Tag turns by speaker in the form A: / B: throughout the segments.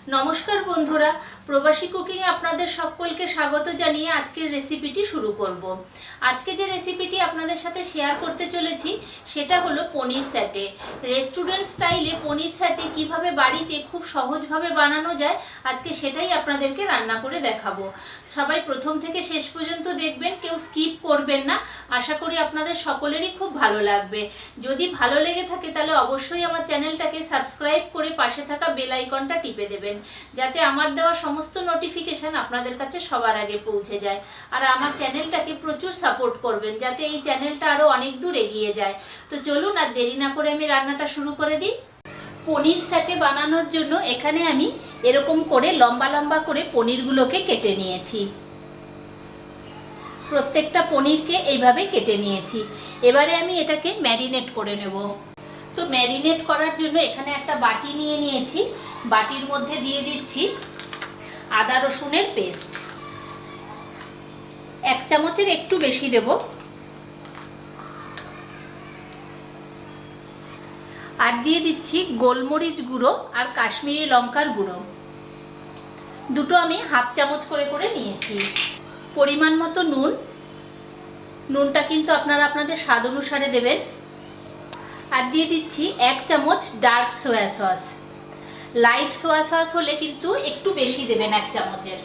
A: নমস্কার বন্ধুরা, প্রবাসী কুকিংয়ে আপনাদের সকলকে স্বাগত জানিয়ে আজকের রেসিপিটি শুরু করব। আজকে যে রেসিপিটি আপনাদের সাথে শেয়ার করতে চলেছি সেটা হলো পনির স্যাটে। রেস্টুরেন্ট স্টাইলে পনির স্যাটে কিভাবে বাড়িতে খুব সহজভাবে বানানো যায় আজকে সেটাই আপনাদেরকে রান্না করে দেখাবো। সবাই প্রথম থেকে শেষ পর্যন্ত দেখবেন, কেউ স্কিপ করবেন না। আশা করি আপনাদের সকলেরই খুব ভালো লাগবে। যদি ভালো লেগে থাকে তাহলে অবশ্যই আমার চ্যানেলটাকে সাবস্ক্রাইব করে পাশে থাকা বেল আইকনটা টিপে দেবেন, যাতে আমার দেওয়া সমস্ত নোটিফিকেশন আপনাদের কাছে সবার আগে পৌঁছে যায়। আর আমার চ্যানেলটাকে প্রচুর সাপোর্ট করবেন, যাতে এই চ্যানেলটা আরো অনেক দূর এগিয়ে যায়। তো চলুন আর দেরি না করে আমি রান্নাটা শুরু করে দিই। পনির স্যাটে বানানোর জন্য এখানে আমি এরকম করে লম্বা লম্বা করে পনিরগুলোকে কেটে নিয়েছি। প্রত্যেকটা পনিরকে এইভাবে কেটে নিয়েছি। এবারে আমি এটাকে ম্যারিনেট করে নেব। তো ম্যারিনেট করার জন্য এখানে একটা বাটি নিয়ে নিয়েছি। বাটির মধ্যে দিয়ে দিচ্ছি আদা রসুনের পেস্ট, 1 চামচের একটু বেশি দেব। আর দিয়ে দিচ্ছি গোলমরিচ গুঁড়ো আর কাশ্মীরি লঙ্কার গুঁড়ো, দুটো আমি 1/2 চামচ করে করে নিয়েছি। পরিমাণ মতো নুন, নুনটা কিন্তু আপনারা আপনাদের স্বাদ অনুসারে দেবেন। আর দিয়ে দিচ্ছি 1 চামচ ডার্ক সোয়া সস। লাইট সোয়া সস হলে কিন্তু একটু বেশি দেবেন, 1 চামচের।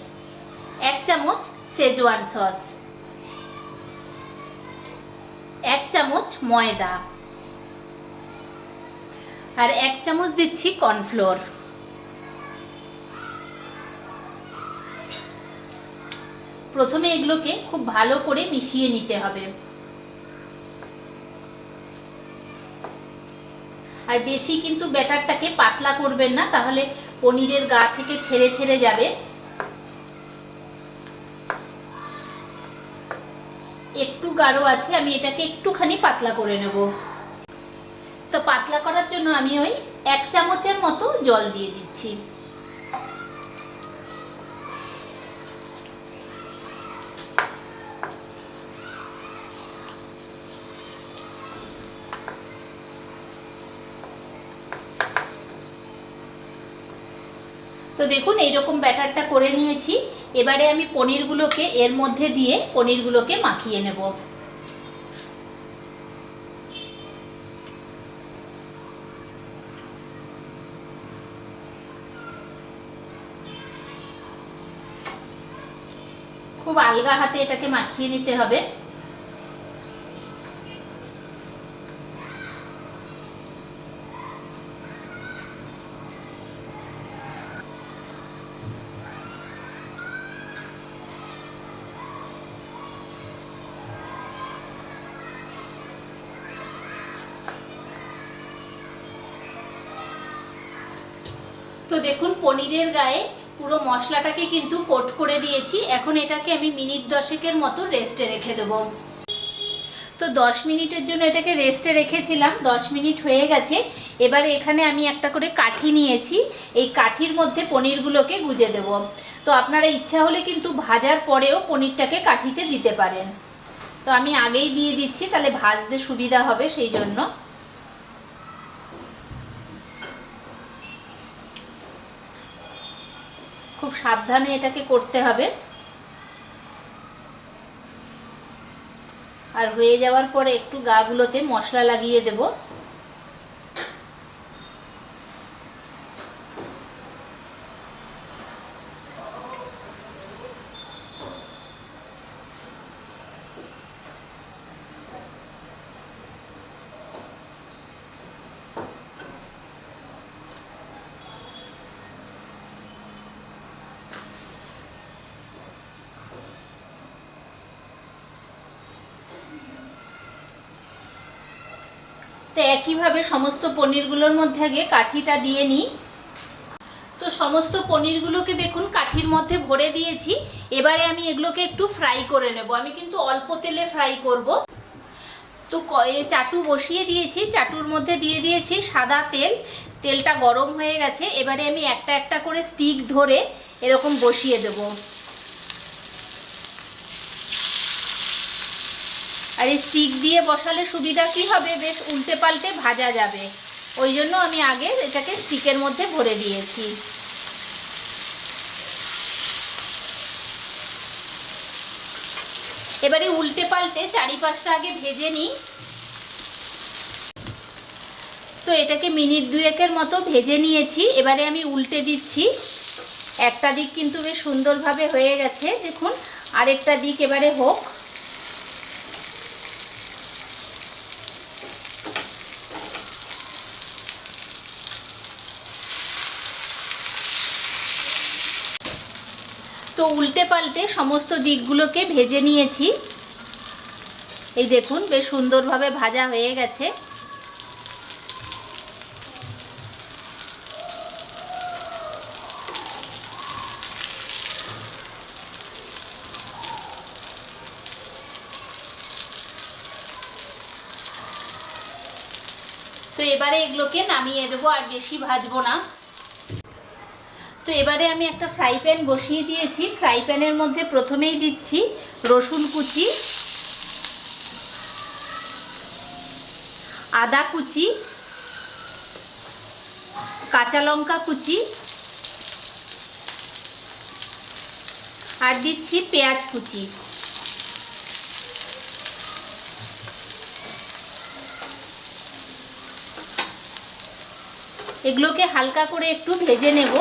A: 1 চামচ শেজওয়ান সস, 1 চামচ ময়দা, আর 1 চামচ দিচ্ছি কর্নফ্লোর। প্রথমে এগুলোকে খুব ভালো করে মিশিয়ে নিতে হবে। আর বেশি কিন্তু ব্যাটারটাকে পাতলা করবেন না, তাহলে পনিরের গা থেকে ছেড়ে ছেড়ে যাবে। একটু গাঢ় আছে, আমি এটাকে একটুখানি পাতলা করে নেব। তো পাতলা করার জন্য আমি ওই 1 চামচের মতো জল দিয়ে দিচ্ছি। তো দেখুন এইরকম ব্যাটারটা করে নিয়েছি। এবারে আমি পনিরগুলোকে এর মধ্যে দিয়ে পনিরগুলোকে মাখিয়ে নেব। খুব আলগা হাতে এটাকে মাখিয়ে নিতে হবে। তো দেখুন পনিরের গায়ে পুরো মশলাটাকে কিন্তু কোট করে দিয়েছি। এখন এটাকে আমি মিনিট 10-এর মতো রেস্টে রেখে দেব। তো 10 মিনিটের জন্য এটাকে রেস্টে রেখেছিলাম। 10 মিনিট হয়ে গেছে। এবারে এখানে আমি একটা করে কাঠি নিয়েছি, এই কাঠির মধ্যে পনিরগুলোকে গুজে দেব। তো আপনারা ইচ্ছা হলে কিন্তু ভাজার পরেও পনিরটাকে কাঠিতে দিতে পারেন। তো আমি আগেই দিয়ে দিচ্ছি, তাহলে ভাজতে সুবিধা হবে সেই জন্য। খুব সাবধানে এটাকে করতে হবে। আর হয়ে যাওয়ার পরে একটু গাগুলোতে মশলা লাগিয়ে দেব। তো একইভাবে সমস্ত পনিরগুলোর মধ্যে আগে কাঠিটা দিয়ে নিই। তো সমস্ত পনিরগুলোকে দেখুন কাঠির মধ্যে ভরে দিয়েছি। এবারে আমি এগুলোকে একটু ফ্রাই করে নেব। আমি কিন্তু অল্প তেলে ফ্রাই করব। তো চাটু বসিয়ে দিয়েছি, চাটুর মধ্যে দিয়ে দিয়েছি সাদা তেল। তেলটা গরম হয়ে গেছে। এবারে আমি একটা একটা করে স্টিক ধরে এরকম বসিয়ে দেব। আর এই স্টিক দিয়ে বসালে সুবিধা কি হবে, বেশ উল্টে পাল্টে ভাজা যাবে। ওই জন্য আমি আগে এটাকে স্টিকের মধ্যে ভরে দিয়েছি। এবারে উল্টে পাল্টে চারিপাশটা আগে ভেজে নিই। তো এটাকে মিনিট 2 মতো ভেজে নিয়েছি। এবারে আমি উল্টে দিচ্ছি। একটা দিক কিন্তু বেশ সুন্দরভাবে হয়ে গেছে, দেখুন। আরেকটা দিক এবারে হোক। তো উল্টে পাল্টে সমস্ত দিকগুলোকে ভেজে নিয়েছি। এই দেখুন বেশ সুন্দরভাবে ভাজা হয়ে গেছে। তো এবারে এগুলোকে নামিয়ে দেবো, আর বেশি ভাজবো না। তো এবারে আমি একটা ফ্রাই প্যান বসিয়ে দিয়েছি। ফ্রাই প্যানের মধ্যে প্রথমেই দিচ্ছি রসুন কুচি, আদা কুচি, কাঁচা লঙ্কা কুচি, আর দিচ্ছি পেঁয়াজ কুচি। এগুলোকে হালকা করে একটু ভেজে নেব।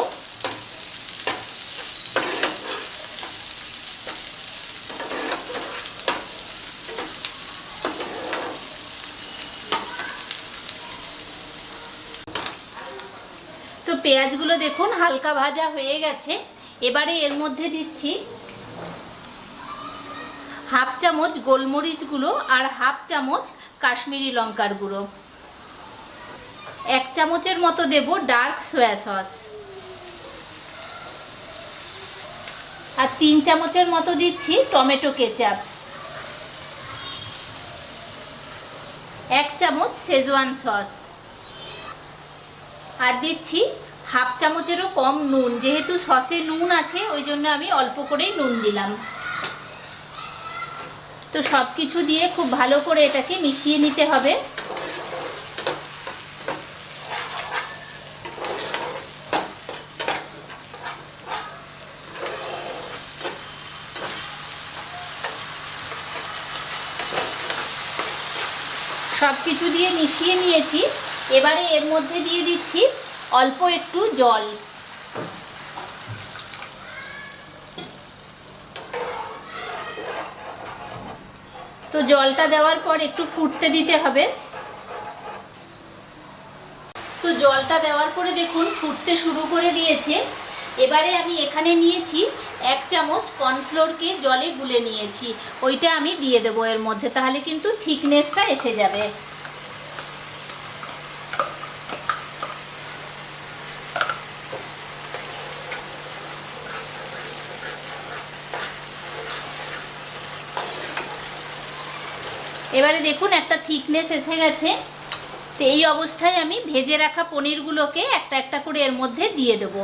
A: তো পেঁয়াজগুলো দেখুন হালকা ভাজা হয়ে গেছে। এবারে এর মধ্যে দিচ্ছি হাফ চামচ গোলমরিচ গুঁড়ো আর হাফ চামচ কাশ্মীরি লঙ্কার গুঁড়ো। 1 চামচের মতো দেব ডার্ক সয়া সস, আর 3 চামচের মতো দিচ্ছি টমেটো কেচাপ, 1 চামচ শেজওয়ান সস, আর দিচ্ছি হাফ চামচেরও কম নুন। যেহেতু সসে নুন আছে ওই জন্য আমি অল্প করেই নুন দিলাম। তো সব কিছু দিয়ে খুব ভালো করে এটাকে মিশিয়ে নিতে হবে। সব কিছু দিয়ে মিশিয়ে নিয়েছি। এবারে এর মধ্যে দিয়ে দিচ্ছি অল্প একটু জল। তো জলটা দেওয়ার পর একটু ফুটতে দিতে হবে। তো জলটা দেওয়ার পরে দেখুন ফুটতে শুরু করে দিয়েছে। এবারে আমি এখানে নিয়েছি 1 চামচ কর্নফ্লোরকে জলে গুলে নিয়েছি, ওইটা আমি দিয়ে দেবো এর মধ্যে, তাহলে কিন্তু থিকনেসটা এসে যাবে। এবারে দেখুন একটা থিকনেস এসে গেছে। তো এই অবস্থায় আমি ভেজে রাখা পনিরগুলোকে একটা একটা করে এর মধ্যে দিয়ে দেব।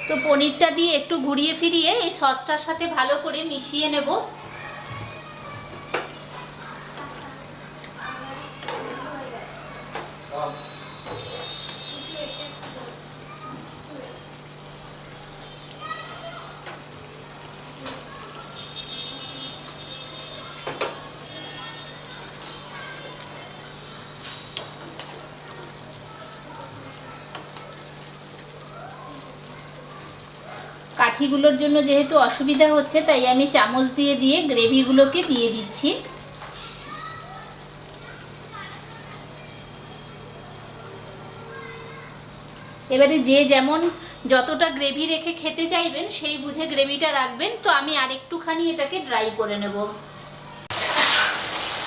A: তো পনিরটা দিয়ে একটু ঘুরিয়ে ফিরিয়ে এই সসটার সাথে ভালো করে মিশিয়ে নেব। কাঠিগুলোর জন্য যেহেতু অসুবিধা হচ্ছে তাই আমি চামচ দিয়ে দিয়ে গ্রেভিগুলোকে দিয়ে দিচ্ছি। এবারে যে যেমন যতটা গ্রেভি রেখে খেতে চাইবেন সেই বুঝে গ্রেভিটা রাখবেন। তো আমি আরেকটুখানি এটাকে ড্রাই করে নেব।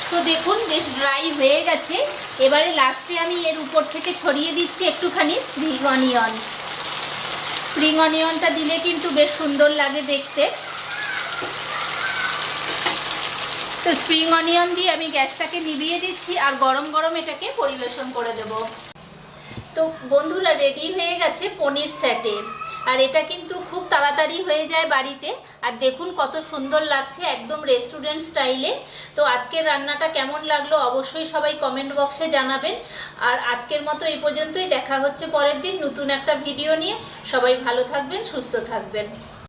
A: তো দেখুন বেশ ড্রাই হয়ে গেছে। এবারে লাস্টে আমি এর উপর থেকে ছড়িয়ে দিচ্ছি একটুখানি স্প্রিং অনিয়ন। স্প্রিং অনিয়নটা দিলে কিন্তু বেশ সুন্দর লাগে দেখতে। তো স্প্রিং অনিয়ন দিয়ে আমি গ্যাসটাকে নিভিয়ে দিচ্ছি আর গরম গরম এটাকে পরিবেশন করে দেব। তো বন্ধুরা রেডি হয়ে গেছে পনির স্যাটে। আর এটা কিন্তু খুব তাড়াতাড়ি হয়ে যায় বাড়িতে। আর দেখুন কত সুন্দর লাগছে, একদম রেস্টুরেন্ট স্টাইলে। তো আজকের রান্নাটা কেমন লাগলো অবশ্যই সবাই কমেন্ট বক্সে জানাবেন। আর আজকের মতো এই পর্যন্তই, দেখা হচ্ছে পরের দিন নতুন একটা ভিডিও নিয়ে। সবাই ভালো থাকবেন, সুস্থ থাকবেন।